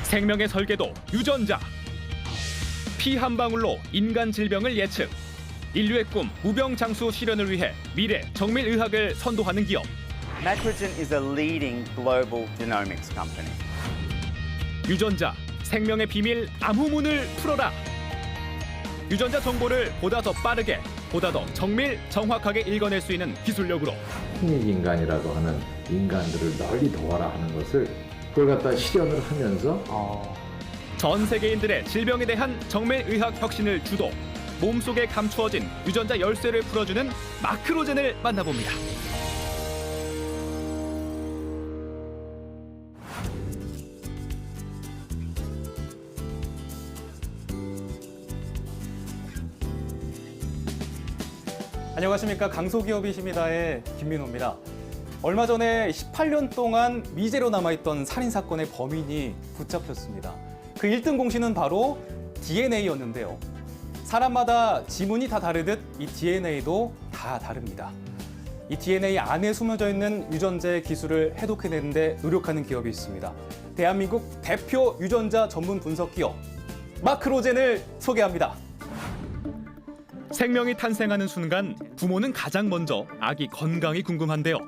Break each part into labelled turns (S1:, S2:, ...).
S1: 생명의 설계도 유전자. 피 한 방울로 인간 질병을 예측. 인류의 꿈 무병장수 실현을 위해 미래 정밀의학을 선도하는 기업.
S2: Macrogen is a leading global genomics company.
S1: 유전자, 생명의 비밀 암후문을 풀어라. 유전자 정보를 보다 더 빠르게, 보다 더 정밀, 정확하게 읽어낼 수 있는 기술력으로
S3: 홍익인간이라고 하는 인간들을 널리 도와라 하는 것을 그걸 갖다 실현을 하면서
S1: 전 세계인들의 질병에 대한 정밀의학 혁신을 주도, 몸속에 감추어진 유전자 열쇠를 풀어주는 마크로젠을 만나봅니다.
S4: 안녕하십니까. 강소기업이십니다의 김민호입니다. 얼마 전에 18년 동안 미제로 남아있던 살인사건의 범인이 붙잡혔습니다. 그 1등 공신은 바로 DNA였는데요. 사람마다 지문이 다 다르듯 이 DNA도 다 다릅니다. 이 DNA 안에 숨어져 있는 유전자의 기술을 해독해내는 데 노력하는 기업이 있습니다. 대한민국 대표 유전자 전문 분석 기업 마크로젠을 소개합니다.
S1: 생명이 탄생하는 순간 부모는 가장 먼저 아기 건강이 궁금한데요.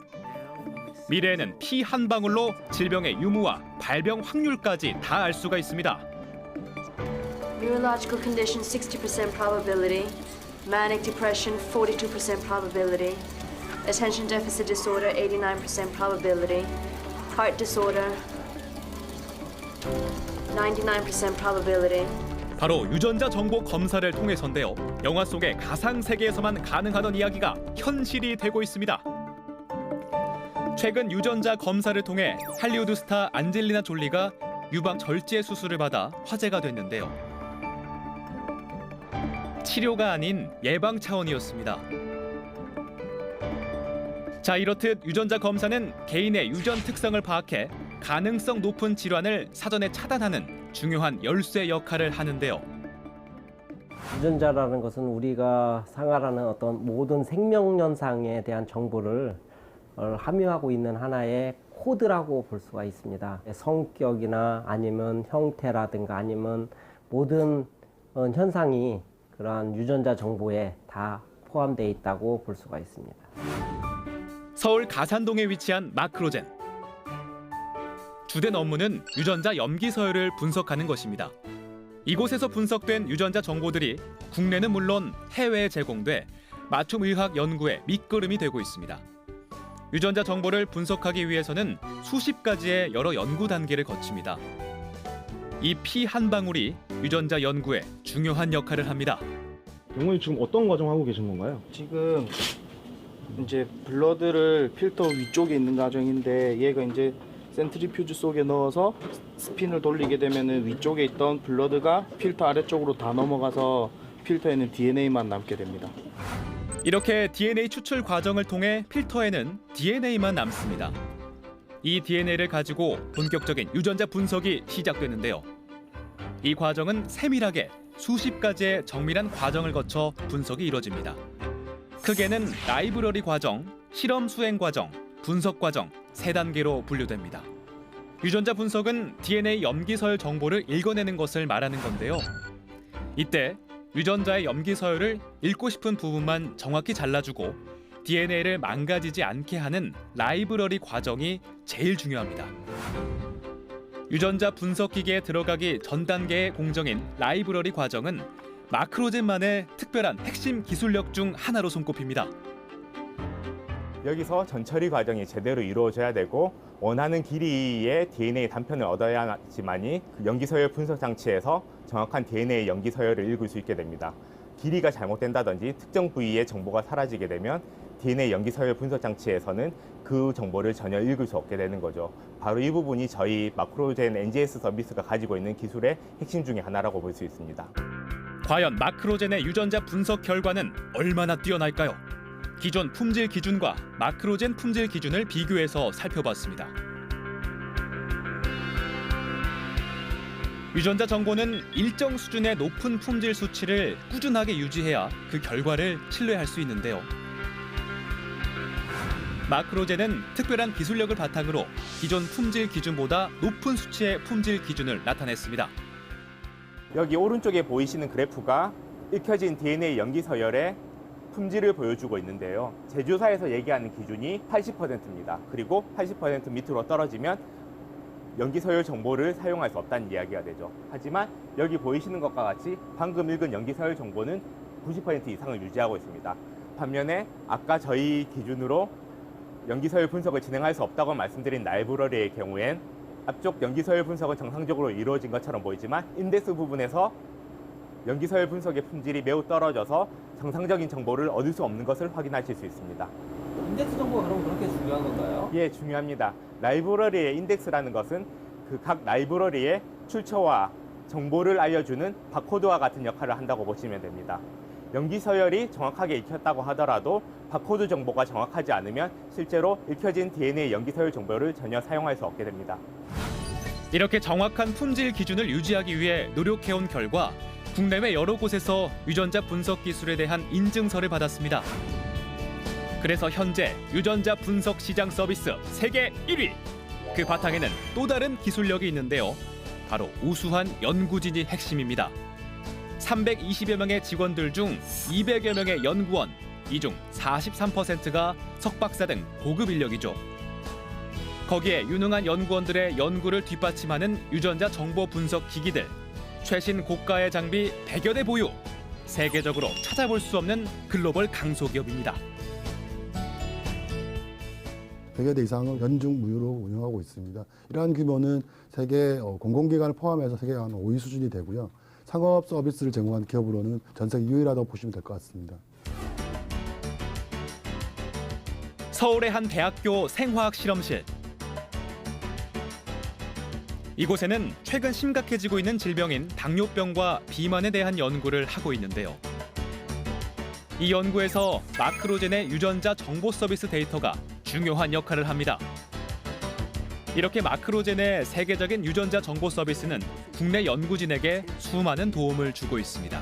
S1: 미래에는 피 한 방울로 질병의 유무와 발병 확률까지 다 알 수가 있습니다.
S5: Neurological condition 60% probability, manic depression 42% probability, attention deficit disorder 89% probability, heart disorder 99% probability.
S1: 바로 유전자 정보 검사를 통해서인데요. 영화 속의 가상 세계에서만 가능하던 이야기가 현실이 되고 있습니다. 최근 유전자 검사를 통해 할리우드 스타 안젤리나 졸리가 유방 절제 수술을 받아 화제가 됐는데요. 치료가 아닌 예방 차원이었습니다. 자, 이렇듯 유전자 검사는 개인의 유전 특성을 파악해 가능성 높은 질환을 사전에 차단하는 중요한 열쇠 역할을 하는데요.
S6: 유전자라는 것은 우리가 생활하는 어떤 모든 생명 현상에 대한 정보를 함유하고 있는 하나의 코드라고 볼 수가 있습니다. 성격이나 아니면 형태라든가 아니면 모든 현상이 그러한 유전자 정보에 다 포함되어 있다고 볼 수가 있습니다.
S1: 서울 가산동에 위치한 마크로젠. 주된 업무는 유전자 염기 서열을 분석하는 것입니다. 이곳에서 분석된 유전자 정보들이 국내는 물론 해외에 제공돼 맞춤 의학 연구의 밑거름이 되고 있습니다. 유전자 정보를 분석하기 위해서는 수십 가지의 여러 연구 단계를 거칩니다. 이 피 한 방울이 유전자 연구에 중요한 역할을 합니다.
S7: 영훈이 지금 어떤 과정하고 계신 건가요?
S8: 지금 이제 블러드를 필터 위쪽에 있는 과정인데 얘가 이제 센트리퓨즈 속에 넣어서 스핀을 돌리게 되면 위쪽에 있던 블러드가 필터 아래쪽으로 다 넘어가서 필터에는 DNA만 남게 됩니다.
S1: 이렇게 DNA 추출 과정을 통해 필터에는 DNA만 남습니다. 이 DNA를 가지고 본격적인 유전자 분석이 시작되는데요. 이 과정은 세밀하게 수십 가지의 정밀한 과정을 거쳐 분석이 이루어집니다. 크게는 라이브러리 과정, 실험 수행 과정, 분석 과정 3단계로 분류됩니다. 유전자 분석은 DNA 염기서열 정보를 읽어내는 것을 말하는 건데요. 이때 유전자의 염기 서열을 읽고 싶은 부분만 정확히 잘라주고 DNA를 망가지지 않게 하는 라이브러리 과정이 제일 중요합니다. 유전자 분석 기계에 들어가기 전 단계의 공정인 라이브러리 과정은 마크로젠만의 특별한 핵심 기술력 중 하나로 손꼽힙니다.
S9: 여기서 전처리 과정이 제대로 이루어져야 되고 원하는 길이의 DNA 단편을 얻어야지만이 그 염기서열 분석 장치에서 정확한 DNA 염기서열을 읽을 수 있게 됩니다. 길이가 잘못된다든지 특정 부위의 정보가 사라지게 되면 DNA 염기서열 분석 장치에서는 그 정보를 전혀 읽을 수 없게 되는 거죠. 바로 이 부분이 저희 마크로젠 NGS 서비스가 가지고 있는 기술의 핵심 중에 하나라고 볼 수 있습니다.
S1: 과연 마크로젠의 유전자 분석 결과는 얼마나 뛰어날까요? 기존 품질 기준과 마크로젠 품질 기준을 비교해서 살펴봤습니다. 유전자 정보는 일정 수준의 높은 품질 수치를 꾸준하게 유지해야 그 결과를 신뢰할 수 있는데요. 마크로젠은 특별한 기술력을 바탕으로 기존 품질 기준보다 높은 수치의 품질 기준을 나타냈습니다.
S9: 여기 오른쪽에 보이시는 그래프가 읽혀진 DNA 염기 서열의 품질을 보여주고 있는데요. 제조사에서 얘기하는 기준이 80%입니다. 그리고 80% 밑으로 떨어지면 염기 서열 정보를 사용할 수 없다는 이야기가 되죠. 하지만 여기 보이시는 것과 같이 방금 읽은 염기 서열 정보는 90% 이상을 유지하고 있습니다. 반면에 아까 저희 기준으로 염기 서열 분석을 진행할 수 없다고 말씀드린 라이브러리의 경우엔 앞쪽 염기 서열 분석은 정상적으로 이루어진 것처럼 보이지만 인덱스 부분에서 염기 서열 분석의 품질이 매우 떨어져서 정상적인 정보를 얻을 수 없는 것을 확인하실 수 있습니다.
S6: 인덱스 정보가 그럼 그렇게 중요한 건가요?
S9: 예, 중요합니다. 라이브러리의 인덱스라는 것은 그 각 라이브러리의 출처와 정보를 알려주는 바코드와 같은 역할을 한다고 보시면 됩니다. 염기 서열이 정확하게 읽혔다고 하더라도 바코드 정보가 정확하지 않으면 실제로 읽혀진 DNA 염기 서열 정보를 전혀 사용할 수 없게 됩니다.
S1: 이렇게 정확한 품질 기준을 유지하기 위해 노력해온 결과 국내외 여러 곳에서 유전자 분석 기술에 대한 인증서를 받았습니다. 그래서 현재 유전자 분석 시장 서비스 세계 1위! 그 바탕에는 또 다른 기술력이 있는데요. 바로 우수한 연구진이 핵심입니다. 320여 명의 직원들 중 200여 명의 연구원, 이 중 43%가 석박사 등 고급 인력이죠. 거기에 유능한 연구원들의 연구를 뒷받침하는 유전자 정보 분석 기기들, 최신 고가의 장비 100여 대 보유, 세계적으로 찾아볼 수 없는 글로벌 강소기업입니다.
S10: 100여 대 이상을 연중 무휴로 운영하고 있습니다. 이러한 규모는 세계 공공기관을 포함해서 세계 한 5위 수준이 되고요. 상업 서비스를 제공하는 기업으로는 전 세계 유일하다고 보시면 될 것 같습니다.
S1: 서울의 한 대학교 생화학 실험실. 이곳에는 최근 심각해지고 있는 질병인 당뇨병과 비만에 대한 연구를 하고 있는데요. 이 연구에서 마크로젠의 유전자 정보 서비스 데이터가 중요한 역할을 합니다. 이렇게 마크로젠의 세계적인 유전자 정보 서비스는 국내 연구진에게 수많은 도움을 주고 있습니다.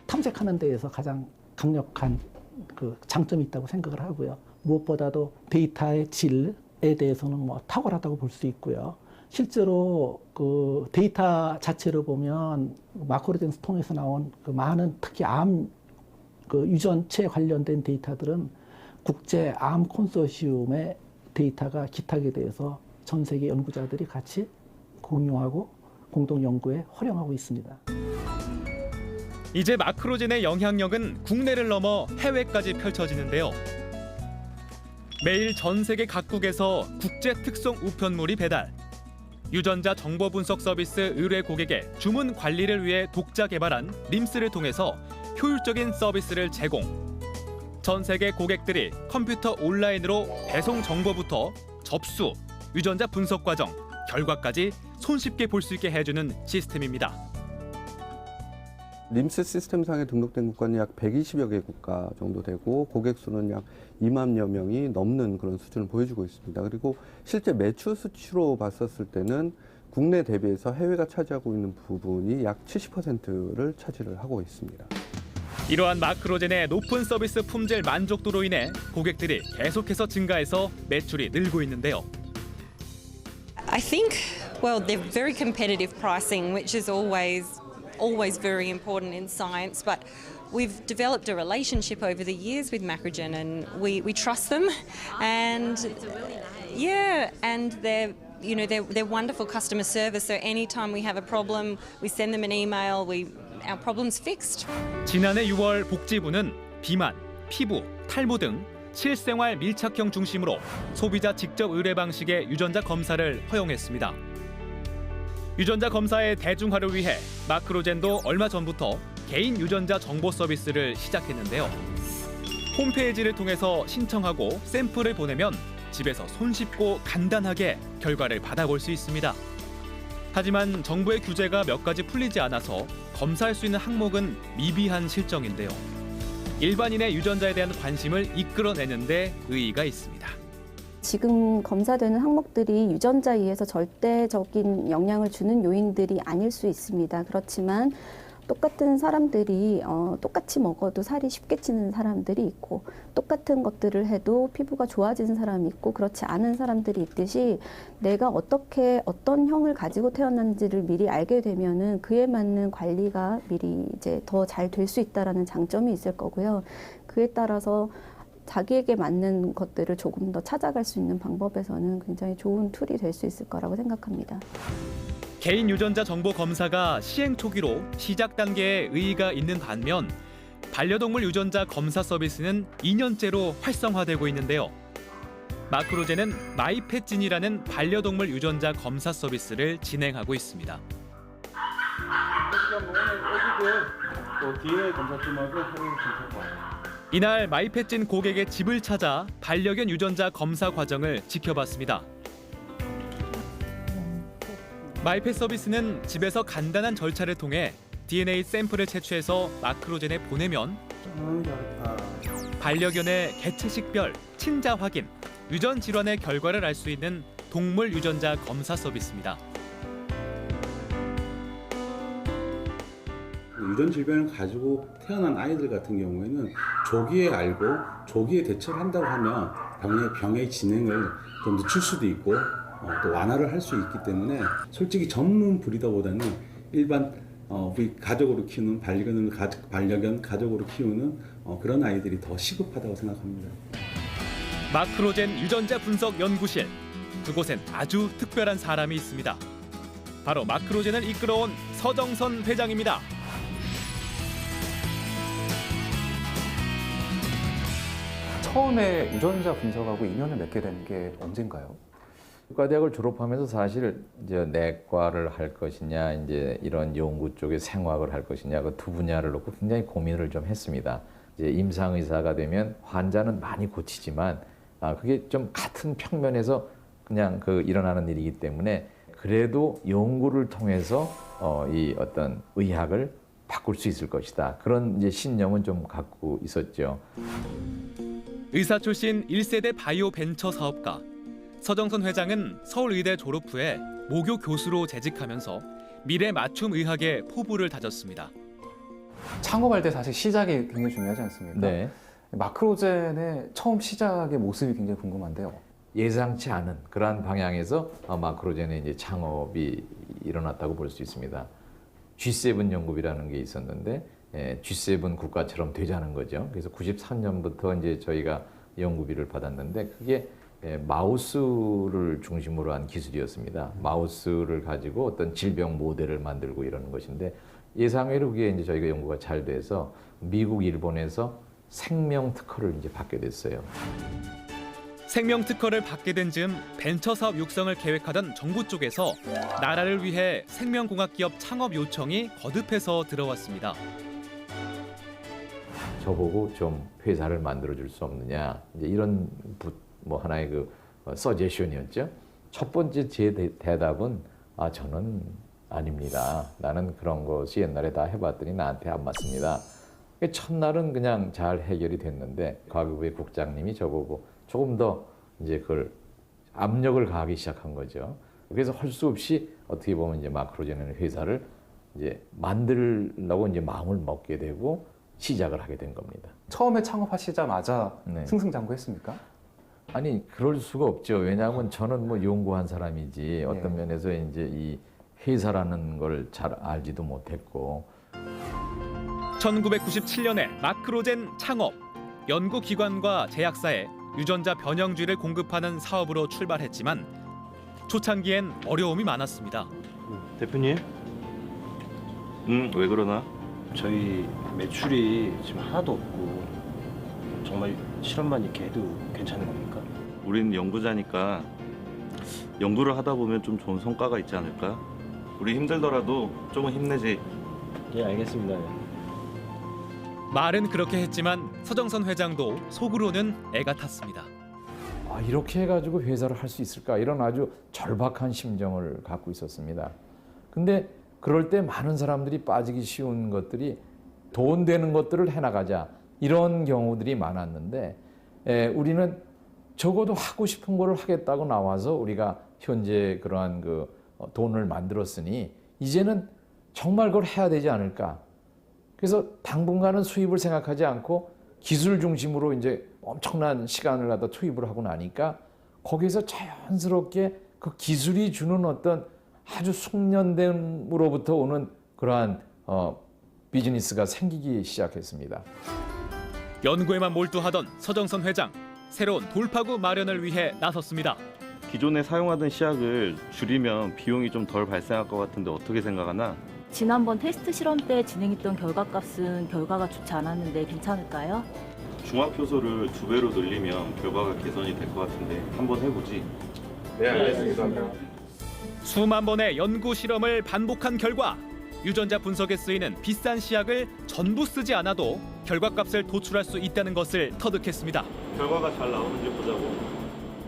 S11: 탐색하는 데에서 가장 강력한 그 장점이 있다고 생각을 하고요. 무엇보다도 데이터의 질에 대해서는 뭐 탁월하다고 볼 수 있고요. 실제로 그 데이터 자체를 보면 마크로젠 통해서 나온 그 많은 특히 암 그 유전체 관련된 데이터들은 국제 암 콘소시움의 데이터가 기탁에 대해서 전 세계 연구자들이 같이 공유하고 공동 연구에 활용하고 있습니다.
S1: 이제 마크로젠의 영향력은 국내를 넘어 해외까지 펼쳐지는데요. 매일 전 세계 각국에서 국제 특송 우편물이 배달. 유전자 정보 분석 서비스 의뢰 고객의 주문 관리를 위해 독자 개발한 림스를 통해서 효율적인 서비스를 제공. 전 세계 고객들이 컴퓨터 온라인으로 배송 정보부터 접수, 유전자 분석 과정, 결과까지 손쉽게 볼 수 있게 해주는 시스템입니다.
S12: 림스 시스템상에 등록된 국가는 약 120여 개 국가 정도 되고 고객 수는 약 2만여 명이 넘는 그런 수준을 보여주고 있습니다. 그리고 실제 매출 수치로 봤었을 때는 국내 대비해서 해외가 차지하고 있는 부분이 약 70%를 차지를 하고 있습니다.
S1: 이러한 마크로젠의 높은 서비스 품질 만족도로 인해 고객들이 계속해서 증가해서 매출이 늘고 있는데요.
S13: I think, well, they're very competitive pricing, which is always very important in science, but we've developed a relationship over the years with Macrogen, and we trust them, and yeah, and they're wonderful customer service. So anytime we have a problem, we send them an email. Our problem's fixed.
S1: 지난해 6월 복지부는 비만, 피부, 탈모 등 실생활 밀착형 중심으로 소비자 직접 의뢰 방식의 유전자 검사를 허용했습니다. 유전자 검사의 대중화를 위해 마크로젠도 얼마 전부터 개인 유전자 정보 서비스를 시작했는데요. 홈페이지를 통해서 신청하고 샘플을 보내면 집에서 손쉽고 간단하게 결과를 받아볼 수 있습니다. 하지만 정부의 규제가 몇 가지 풀리지 않아서 검사할 수 있는 항목은 미비한 실정인데요. 일반인의 유전자에 대한 관심을 이끌어내는 데 의의가 있습니다.
S14: 지금 검사되는 항목들이 유전자에 의해서 절대적인 영향을 주는 요인들이 아닐 수 있습니다. 그렇지만 똑같은 사람들이 똑같이 먹어도 살이 쉽게 찌는 사람들이 있고 똑같은 것들을 해도 피부가 좋아지는 사람이 있고 그렇지 않은 사람들이 있듯이 내가 어떻게 어떤 형을 가지고 태어난지를 미리 알게 되면은 그에 맞는 관리가 미리 이제 더 잘 될 수 있다라는 장점이 있을 거고요. 그에 따라서 자기에게 맞는 것들을 조금 더 찾아갈 수 있는 방법에서는 굉장히 좋은 툴이 될 수 있을 거라고 생각합니다.
S1: 개인 유전자 정보 검사가 시행 초기로 시작 단계에 의의가 있는 반면 반려동물 유전자 검사 서비스는 2년째로 활성화되고 있는데요. 마크로젠은 마이펫진이라는 반려동물 유전자 검사 서비스를 진행하고 있습니다.
S8: DNA 검사 좀 하고 하루 검사 봐요.
S1: 이날 마이펫진 고객의 집을 찾아 반려견 유전자 검사 과정을 지켜봤습니다. 마이펫 서비스는 집에서 간단한 절차를 통해 DNA 샘플을 채취해서 마크로젠에 보내면 반려견의 개체 식별, 친자 확인, 유전 질환의 결과를 알 수 있는 동물 유전자 검사 서비스입니다.
S15: 유전 질병을 가지고 태어난 아이들 같은 경우에는 조기에 알고 조기에 대처를 한다고 하면 병의 진행을 좀 늦출 수도 있고 또 완화를 할 수 있기 때문에 솔직히 전문 브리더보다는 일반 우리 가족으로 키우는 반려견 가족으로 키우는 그런 아이들이 더 시급하다고 생각합니다.
S1: 마크로젠 유전자 분석 연구실, 그곳엔 아주 특별한 사람이 있습니다. 바로 마크로젠을 이끌어온 서정선 회장입니다.
S16: 처음에 유전자 분석하고 인연을 맺게 된 게 언젠가요?
S3: 의과대학을 졸업하면서 사실 이제 내과를 할 것이냐, 이제 이런 연구 쪽에 생화학을 할 것이냐, 그 두 분야를 놓고 굉장히 고민을 좀 했습니다. 이제 임상 의사가 되면 환자는 많이 고치지만, 그게 좀 같은 평면에서 그냥 일어나는 일이기 때문에 그래도 연구를 통해서 이 어떤 의학을 바꿀 수 있을 것이다. 그런 이제 신념은 좀 갖고 있었죠.
S1: 의사 출신 1세대 바이오 벤처 사업가 서정선 회장은 서울의대 졸업 후에 모교 교수로 재직하면서 미래 맞춤 의학의 포부를 다졌습니다.
S16: 창업할 때 사실 시작이 굉장히 중요하지 않습니까?
S3: 네.
S16: 마크로젠의 처음 시작의 모습이 굉장히 궁금한데요.
S3: 예상치 않은 그러한 방향에서 마크로젠의 이제 창업이 일어났다고 볼 수 있습니다. G7 연구비라는 게 있었는데 G7 국가처럼 되자는 거죠. 그래서 93년부터 이제 저희가 연구비를 받았는데 그게 마우스를 중심으로 한 기술이었습니다. 마우스를 가지고 어떤 질병 모델을 만들고 이러는 것인데 예상외로 그게 이제 저희가 연구가 잘 돼서 미국, 일본에서 생명 특허를 이제 받게 됐어요.
S1: 생명 특허를 받게 된 즈음 벤처 사업 육성을 계획하던 정부 쪽에서 나라를 위해 생명공학 기업 창업 요청이 거듭해서 들어왔습니다.
S3: 저보고 좀 회사를 만들어 줄 수 없느냐, 이제 이런 하나의 서제션이었죠. 첫 번째 제 대답은 저는 아닙니다. 나는 그런 것이 옛날에 다 해봤더니 나한테 안 맞습니다. 첫날은 그냥 잘 해결이 됐는데 과학부의 국장님이 저보고 조금 더 이제 그걸 압력을 가하기 시작한 거죠. 그래서 할 수 없이 어떻게 보면 이제 마크로젠이라는 회사를 이제 만들려고 이제 마음을 먹게 되고 시작을 하게 된 겁니다.
S16: 처음에 창업하시자마자
S3: 네.
S16: 승승장구했습니까?
S3: 아니 그럴 수가 없죠. 왜냐하면 저는 연구한 사람이지 어떤 면에서 이제 이 회사라는 걸 잘 알지도 못했고.
S1: 1997년에 마크로젠 창업, 연구기관과 제약사에 유전자 변형쥐를 공급하는 사업으로 출발했지만 초창기엔 어려움이 많았습니다.
S17: 대표님? 왜 그러나? 저희 매출이 지금 하나도 없고 정말 실험만 이렇게 해도 괜찮은 겁니까? 우린 연구자니까 연구를 하다 보면 좀 좋은 성과가 있지 않을까? 우리 힘들더라도 조금 힘내지. 예, 알겠습니다.
S1: 말은 그렇게 했지만 서정선 회장도 속으로는 애가 탔습니다.
S3: 이렇게 해가지고 회사를 할 수 있을까 이런 아주 절박한 심정을 갖고 있었습니다. 근데 그럴 때 많은 사람들이 빠지기 쉬운 것들이 돈 되는 것들을 해나가자 이런 경우들이 많았는데 우리는 적어도 하고 싶은 거를 하겠다고 나와서 우리가 현재 그러한 돈을 만들었으니 이제는 정말 그걸 해야 되지 않을까. 그래서 당분간은 수입을 생각하지 않고 기술 중심으로 이제 엄청난 시간을 갖다 투입을 하고 나니까 거기에서 자연스럽게 그 기술이 주는 어떤 아주 숙련됨으로부터 오는 그러한 비즈니스가 생기기 시작했습니다.
S1: 연구에만 몰두하던 서정선 회장, 새로운 돌파구 마련을 위해 나섰습니다.
S17: 기존에 사용하던 시약을 줄이면 비용이 좀 덜 발생할 것 같은데 어떻게 생각하나?
S18: 지난번 테스트 실험 때 진행했던 결과값은 결과가 좋지 않았는데 괜찮을까요?
S17: 중화효소를 2배로 늘리면 결과가 개선이 될 것 같은데 한번 해보지. 네, 알겠습니다.
S1: 수만 번의 연구 실험을 반복한 결과 유전자 분석에 쓰이는 비싼 시약을 전부 쓰지 않아도 결과값을 도출할 수 있다는 것을 터득했습니다.
S17: 결과가 잘 나오는지 보자고.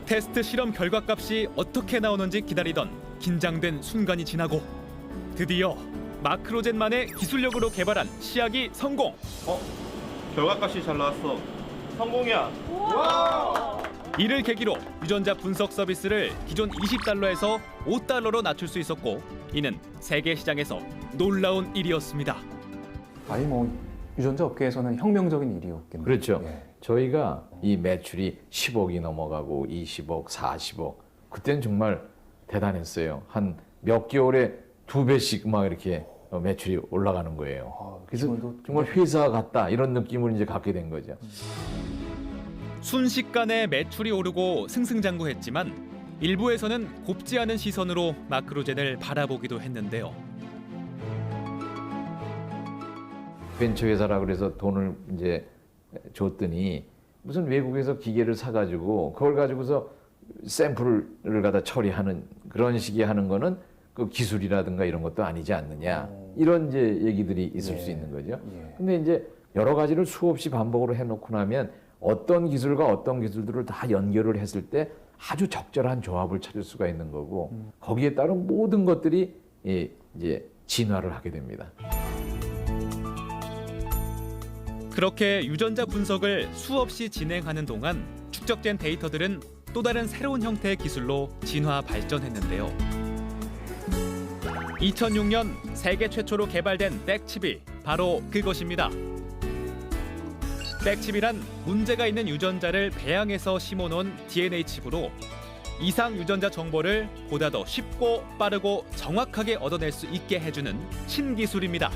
S1: 테스트 실험 결과값이 어떻게 나오는지 기다리던 긴장된 순간이 지나고 드디어 마크로젠만의 기술력으로 개발한 시약이 성공!
S17: 결과값이 잘 나왔어. 성공이야.
S1: 이를 계기로 유전자 분석 서비스를 기존 $20에서 $5로 낮출 수 있었고 이는 세계 시장에서 놀라운 일이었습니다.
S16: 아니 뭐 유전자 업계에서는 혁명적인 일이었겠네요.
S3: 그렇죠.
S16: 예.
S3: 저희가 이 매출이 10억이 넘어가고 20억, 40억 그때는 정말 대단했어요. 한 몇 개월에 2배씩 막 이렇게 매출이 올라가는 거예요. 그래서 정말 회사 같다 이런 느낌을 이제 갖게 된 거죠.
S1: 순식간에 매출이 오르고 승승장구했지만 일부에서는 곱지 않은 시선으로 마크로젠을 바라보기도 했는데요.
S3: 벤처 회사라 그래서 돈을 이제 줬더니 무슨 외국에서 기계를 사가지고 그걸 가지고서 샘플을 갖다 처리하는 그런 식의 하는 거는 그 기술이라든가 이런 것도 아니지 않느냐 이런 이제 얘기들이 있을 수 있는 거죠. 근데 이제 여러 가지를 수없이 반복으로 해놓고 나면 어떤 기술과 어떤 기술들을 다 연결을 했을 때 아주 적절한 조합을 찾을 수가 있는 거고 거기에 따른 모든 것들이 이제 진화를 하게 됩니다.
S1: 그렇게 유전자 분석을 수없이 진행하는 동안 축적된 데이터들은 또 다른 새로운 형태의 기술로 진화 발전했는데요. 2006년 세계 최초로 개발된 백칩이 바로 그것입니다. 백칩이란 문제가 있는 유전자를 배양해서 심어놓은 DNA 칩으로 이상 유전자 정보를 보다 더 쉽고 빠르고 정확하게 얻어낼 수 있게 해주는 신기술입니다.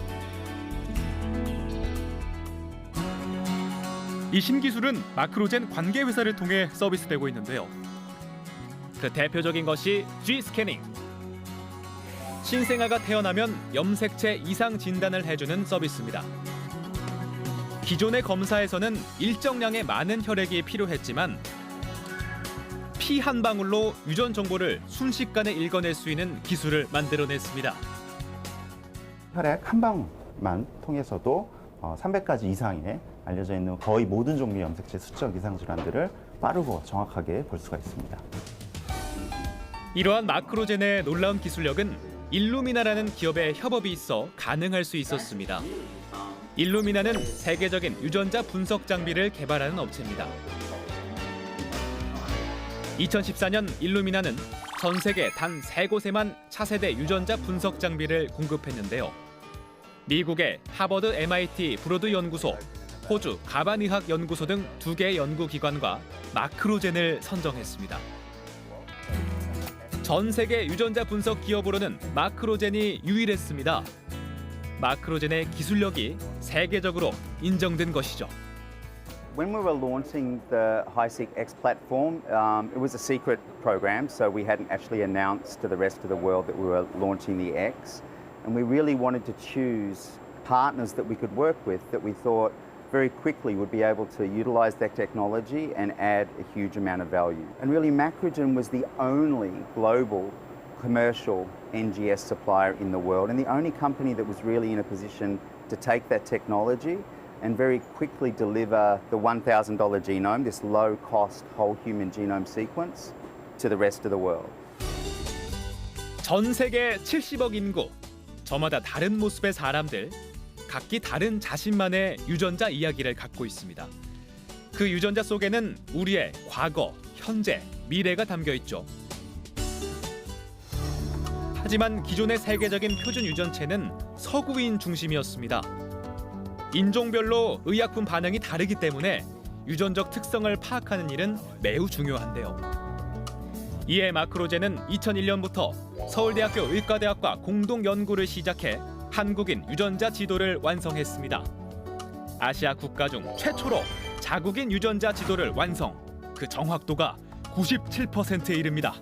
S1: 이 신기술은 마크로젠 관계회사를 통해 서비스되고 있는데요. 그 대표적인 것이 G-스캐닝. 신생아가 태어나면 염색체 이상 진단을 해주는 서비스입니다. 기존의 검사에서는 일정량의 많은 혈액이 필요했지만 피 한 방울로 유전 정보를 순식간에 읽어낼 수 있는 기술을 만들어냈습니다.
S2: 혈액 한 방울만 통해서도 300가지 이상의 알려져 있는 거의 모든 종류의 염색체 수적 이상 질환들을 빠르고 정확하게 볼 수가 있습니다.
S1: 이러한 마크로젠의 놀라운 기술력은 일루미나라는 기업의 협업이 있어 가능할 수 있었습니다. 일루미나는 세계적인 유전자 분석 장비를 개발하는 업체입니다. 2014년 일루미나는 전 세계 단 3곳에만 차세대 유전자 분석 장비를 공급했는데요. 미국의 하버드 MIT 브로드 연구소, 호주 가반의학 연구소 등 2개의 연구기관과 마크로젠을 선정했습니다. 전 세계 유전자 분석 기업으로는 마크로젠이 유일했습니다. 마크로젠의 기술력이 세계적으로 인정된 것이죠.
S2: When we were launching the HiSeq X platform, it was a secret program, so we hadn't actually announced to the rest of the world that we were launching the X. And we really wanted to choose partners that we could work with that we thought very quickly would be able to utilize that technology and add a huge amount of value. And really, Macrogen was the only global commercial NGS supplier in the world and the only company that was really in a position to take that technology and very quickly deliver the $1,000 genome, this low-cost whole human genome sequence, to the rest of the world.
S1: 전 세계 70억 인구, 저마다 다른 모습의 사람들, 각기 다른 자신만의 유전자 이야기를 갖고 있습니다. 그 유전자 속에는 우리의 과거, 현재, 미래가 담겨 있죠. 하지만 기존의 세계적인 표준 유전체는 서구인 중심이었습니다. 인종별로 의약품 반응이 다르기 때문에 유전적 특성을 파악하는 일은 매우 중요한데요. 이에 마크로젠은 2001년부터 서울대학교 의과대학과 공동 연구를 시작해 한국인 유전자 지도를 완성했습니다. 아시아 국가 중 최초로 자국인 유전자 지도를 완성. 그 정확도가 97%에 이릅니다.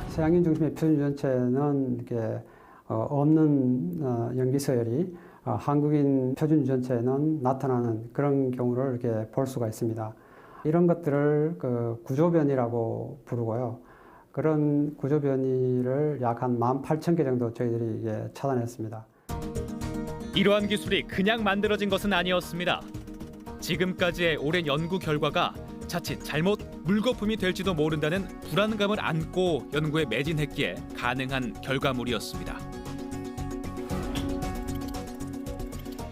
S19: 서양인 중심의 표준 유전체는 이렇게 없는 염기 서열이 한국인 표준 유전체에는 나타나는 그런 경우를 이렇게 볼 수가 있습니다. 이런 것들을 구조변이라고 부르고요. 그런 구조변이를 약 한 18,000개 정도 저희들이 이게 찾아냈습니다.
S1: 이러한 기술이 그냥 만들어진 것은 아니었습니다. 지금까지의 오랜 연구 결과가 자칫 잘못 물거품이 될지도 모른다는 불안감을 안고 연구에 매진했기에 가능한 결과물이었습니다.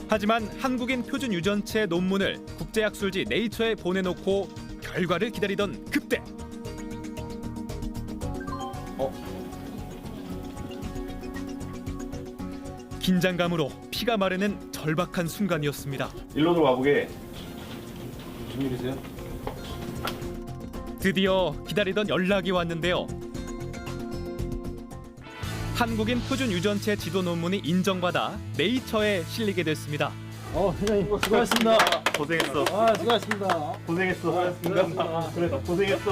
S1: 하지만 한국인 표준 유전체 논문을 국제학술지 네이처에 보내놓고 결과를 기다리던 그때 긴장감으로 피가 마르는 절박한 순간이었습니다.
S17: 일로 들어와 보게. 무슨 일이세요?
S1: 드디어 기다리던 연락이 왔는데요. 한국인 표준 유전체 지도 논문이 인정받아 네이처에 실리게 됐습니다.
S20: 회장님 수고하셨습니다.
S17: 고생했어.
S20: 수고하셨습니다.
S17: 고생했어. 그래, 고생했어.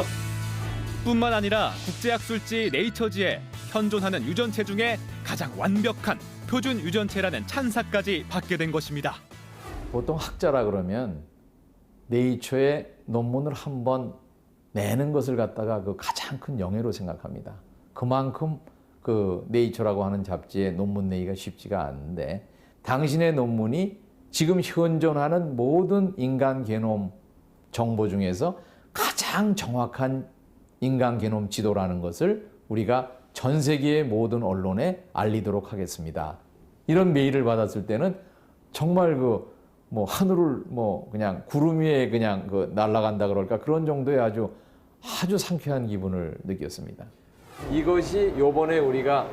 S1: 뿐만 아니라 국제학술지 네이처지에 현존하는 유전체 중에 가장 완벽한 표준 유전체라는 찬사까지 받게 된 것입니다.
S3: 보통 학자라 그러면 네이처에 논문을 한번 내는 것을 갖다가 그 가장 큰 영예로 생각합니다. 그만큼 그 네이처라고 하는 잡지에 논문 내기가 쉽지가 않은데 당신의 논문이 지금 현존하는 모든 인간 게놈 정보 중에서 가장 정확한 인간 게놈 지도라는 것을 우리가 전 세계의 모든 언론에 알리도록 하겠습니다. 이런 메일을 받았을 때는 정말 뭐 하늘을 그냥 구름 위에 그냥 날아간다 그럴까 그런 정도의 아주 상쾌한 기분을 느꼈습니다. 이것이 요번에 우리가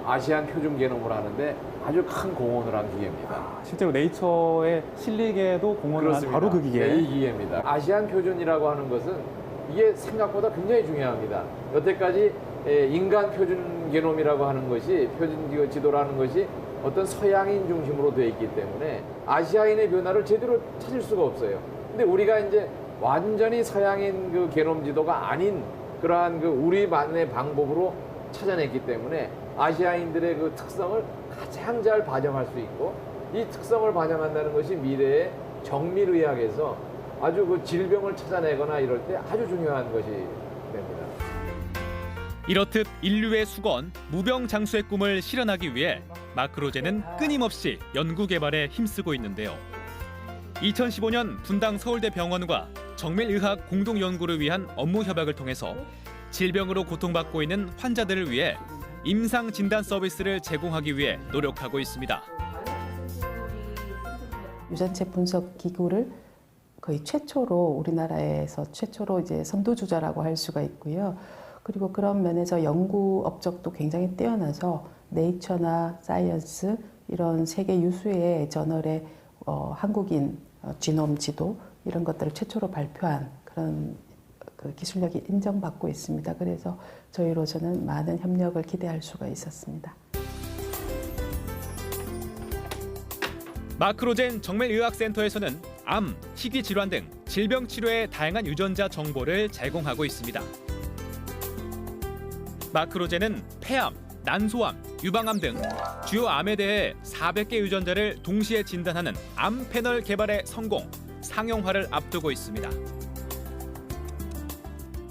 S3: 아시안 표준 게놈을 하는데 아주 큰 공헌을 한 기계입니다.
S4: 실제로 네이처에 실리게도 공헌을 한 바로 그 기계.
S3: 네, 이 기계입니다. 아시안 표준이라고 하는 것은 이게 생각보다 굉장히 중요합니다. 여태까지 인간 표준 게놈이라고 하는 것이 표준 지도라는 것이 어떤 서양인 중심으로 되어 있기 때문에 아시아인의 변화를 제대로 찾을 수가 없어요. 근데 우리가 이제 완전히 서양인 그 게놈 지도가 아닌 그러한 우리만의 방법으로 찾아냈기 때문에 아시아인들의 그 특성을 가장 잘 반영할 수 있고 이 특성을 반영한다는 것이 미래의 정밀의학에서 아주 질병을 찾아내거나 이럴 때 아주 중요한 것이 됩니다.
S1: 이렇듯 인류의 수건, 무병장수의 꿈을 실현하기 위해 마크로젠은 끊임없이 연구 개발에 힘쓰고 있는데요. 2015년 분당 서울대 병원과 정밀의학 공동연구를 위한 업무 협약을 통해서 질병으로 고통받고 있는 환자들을 위해 임상 진단 서비스를 제공하기 위해 노력하고 있습니다.
S21: 유전체 분석 기구를 거의 최초로 우리나라에서 최초로 이제 선두주자라고 할 수가 있고요. 그리고 그런 면에서 연구 업적도 굉장히 뛰어나서 네이처나 사이언스 이런 세계 유수의 저널에 한국인 지놈 지도 이런 것들을 최초로 발표한 그런 기술력이 인정받고 있습니다. 그래서 저희로서는 많은 협력을 기대할 수가 있었습니다.
S1: 마크로젠 정밀의학센터에서는 암, 희귀 질환 등 질병 치료의 다양한 유전자 정보를 제공하고 있습니다. 마크로젠은 폐암, 난소암, 유방암 등 주요 암에 대해 400개 유전자를 동시에 진단하는 암 패널 개발에 성공, 상용화를 앞두고 있습니다.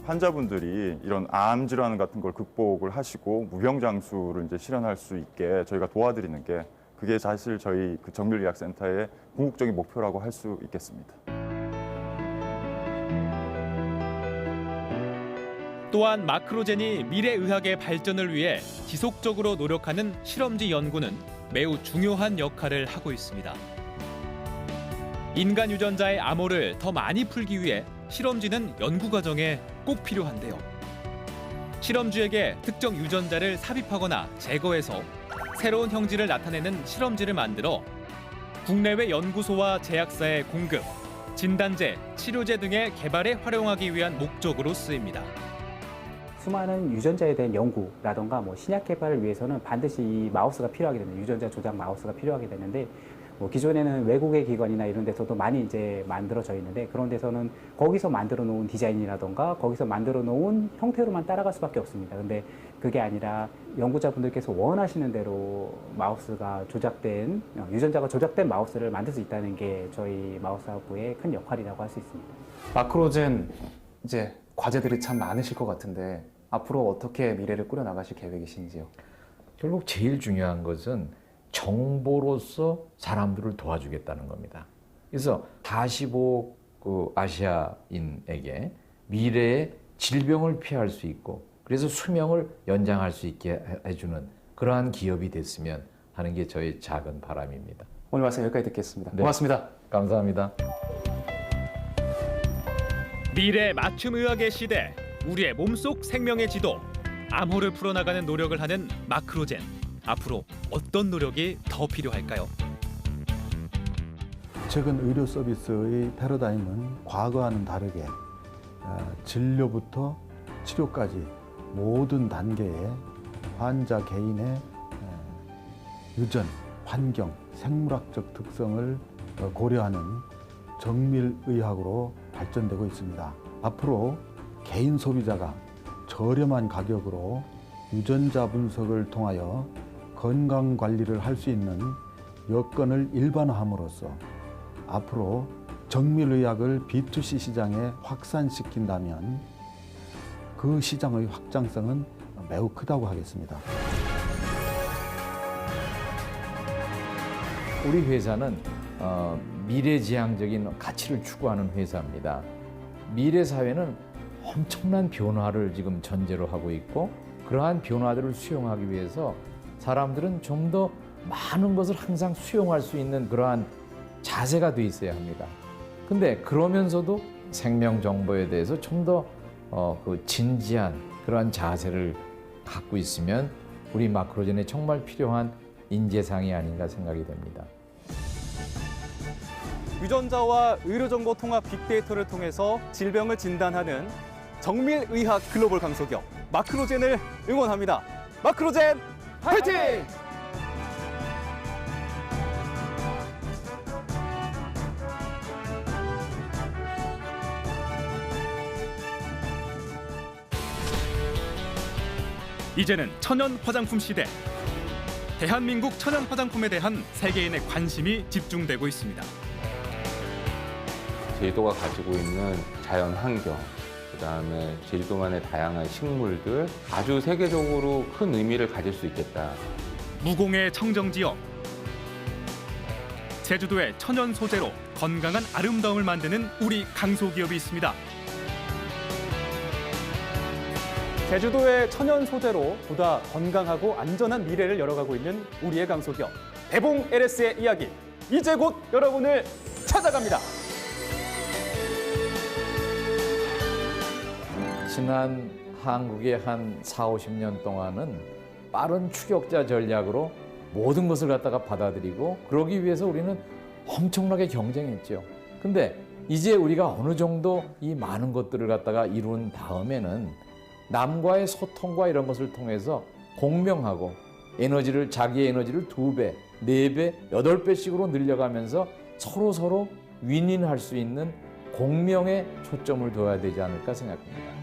S22: 환자분들이 이런 암 질환 같은 걸 극복을 하시고 무병장수를 이제 실현할 수 있게 저희가 도와드리는 게 그게 사실 저희 정밀의학센터의 궁극적인 목표라고 할 수 있겠습니다.
S1: 또한 마크로젠이 미래의학의 발전을 위해 지속적으로 노력하는 실험지 연구는 매우 중요한 역할을 하고 있습니다. 인간 유전자의 암호를 더 많이 풀기 위해 실험지는 연구 과정에 꼭 필요한데요. 실험주에게 특정 유전자를 삽입하거나 제거해서 새로운 형질을 나타내는 실험지를 만들어 국내외 연구소와 제약사의 공급, 진단제, 치료제 등의 개발에 활용하기 위한 목적으로 쓰입니다.
S5: 수많은 유전자에 대한 연구라던가 신약 개발을 위해서는 반드시 이 마우스가 필요하게 됩니다. 유전자 조작 마우스가 필요하게 되는데 기존에는 외국의 기관이나 이런 데서도 많이 이제 만들어져 있는데 그런 데서는 거기서 만들어 놓은 디자인이라던가 거기서 만들어 놓은 형태로만 따라갈 수밖에 없습니다. 근데 그게 아니라 연구자분들께서 원하시는 대로 마우스가 조작된 유전자가 조작된 마우스를 만들 수 있다는 게 저희 마우스학부의 큰 역할이라고 할 수 있습니다.
S16: 마크로젠 이제 과제들이 참 많으실 것 같은데 앞으로 어떻게 미래를 꾸려 나가실 계획이신지요?
S3: 결국 제일 중요한 것은 정보로서 사람들을 도와주겠다는 겁니다. 그래서 45 아시아인에게 미래에 질병을 피할 수 있고 그래서 수명을 연장할 수 있게 해주는 그러한 기업이 됐으면 하는 게 저의 작은 바람입니다.
S16: 오늘 말씀 여기까지 듣겠습니다.
S3: 네.
S16: 고맙습니다.
S3: 감사합니다.
S1: 미래 맞춤의학의 시대, 우리의 몸속 생명의 지도, 암호를 풀어나가는 노력을 하는 마크로젠. 앞으로 어떤 노력이 더 필요할까요?
S10: 최근 의료 서비스의 패러다임은 과거와는 다르게 진료부터 치료까지 모든 단계에 환자 개인의 유전, 환경, 생물학적 특성을 고려하는 정밀의학으로 발전되고 있습니다. 앞으로 개인 소비자가 저렴한 가격으로 유전자 분석을 통하여 건강 관리를 할 수 있는 여건을 일반화함으로써 앞으로 정밀의학을 B2C 시장에 확산시킨다면 그 시장의 확장성은 매우 크다고 하겠습니다.
S3: 우리 회사는 미래지향적인 가치를 추구하는 회사입니다. 미래 사회는 엄청난 변화를 지금 전제로 하고 있고 그러한 변화들을 수용하기 위해서 사람들은 좀 더 많은 것을 항상 수용할 수 있는 그러한 자세가 돼 있어야 합니다. 근데 그러면서도 생명 정보에 대해서 좀 더 진지한 그러한 자세를 갖고 있으면 우리 마크로젠에 정말 필요한 인재상이 아닌가 생각이 됩니다.
S4: 유전자와 의료정보 통합 빅데이터를 통해서 질병을 진단하는 정밀의학 글로벌 강소기업 마크로젠을 응원합니다. 마크로젠 화이팅!
S1: 이제는 천연 화장품 시대. 대한민국 천연 화장품에 대한 세계인의 관심이 집중되고 있습니다.
S7: 제주도가 가지고 있는 자연 환경, 그다음에 제주도만의 다양한 식물들, 아주 세계적으로 큰 의미를 가질 수 있겠다.
S1: 무공해 청정지역. 제주도의 천연 소재로 건강한 아름다움을 만드는 우리 강소기업이 있습니다.
S4: 제주도의 천연 소재로 보다 건강하고 안전한 미래를 열어가고 있는 우리의 강소기업 대봉 LS의 이야기, 이제 곧 여러분을 찾아갑니다.
S3: 지난 한국의 한 40-50년 동안은 빠른 추격자 전략으로 모든 것을 갖다가 받아들이고 그러기 위해서 우리는 엄청나게 경쟁했죠. 근데 이제 우리가 어느 정도 이 많은 것들을 갖다가 이룬 다음에는 남과의 소통과 이런 것을 통해서 공명하고 자기의 에너지를 2배, 4배, 8배씩으로 늘려가면서 서로 윈윈할 수 있는 공명에 초점을 둬야 되지 않을까 생각합니다.